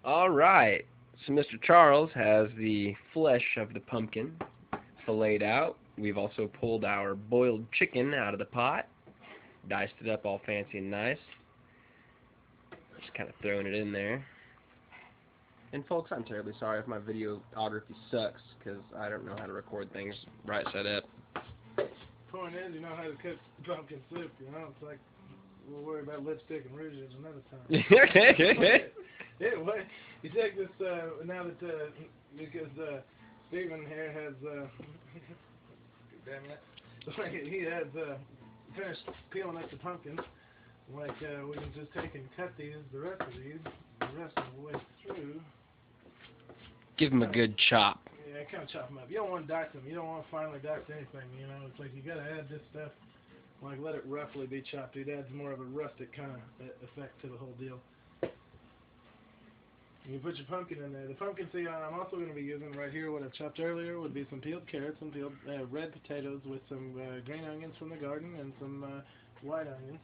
Alright, so Mr. Charles has the flesh of the pumpkin filleted out. We've also pulled our boiled chicken out of the pot, diced it up all fancy and nice. Just kind of throwing it in there. And folks, I'm terribly sorry if my videography sucks, because I don't know how to record things right side up. Point is, you know how to cook pumpkin soup, you know? It's like, we'll worry about lipstick and rouges another time. Anyway, you take this, now that, because Stephen here has, damn it, he has finished peeling up the pumpkins. Like, we can just take and cut these, the rest of the way through. Give him a good chop. Yeah, kind of chop them up. You don't want to dice them. You don't want to finely dice anything, you know? It's like you got to add this stuff, like let it roughly be chopped. It adds more of a rustic kind of effect to the whole deal. You put your pumpkin in there. The pumpkin, see, I'm also going to be using right here what I chopped earlier would be some peeled carrots and peeled red potatoes with some green onions from the garden and some white onions.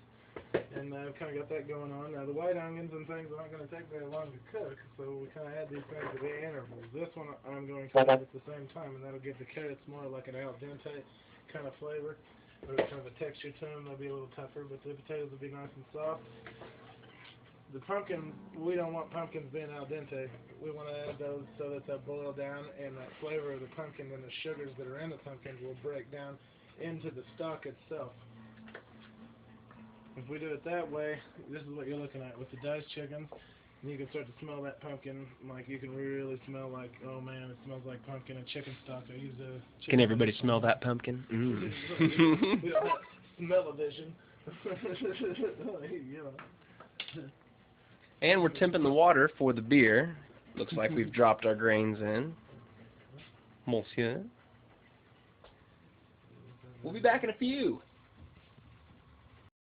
And I've kind of got that going on. Now, the white onions and things aren't going to take very long to cook, so we kind of add these things at the intervals. This one I'm going to add at the same time, and that'll give the carrots more like an al dente kind of flavor, or kind of a texture to them. They'll be a little tougher, but the potatoes will be nice and soft. The pumpkin, we don't want pumpkins being al dente. We want to add those so that they'll boil down, and that flavor of the pumpkin and the sugars that are in the pumpkin will break down into the stock itself. If we do it that way, this is what you're looking at with the diced chickens. And you can start to smell that pumpkin, like you can really smell like, oh man, it smells like pumpkin and chicken stock. I use a chicken. Can everybody smell that pumpkin? We don't have smell-o-vision. You know. And we're temping the water for the beer. Looks like we've dropped our grains in. Monsieur. We'll be back in a few.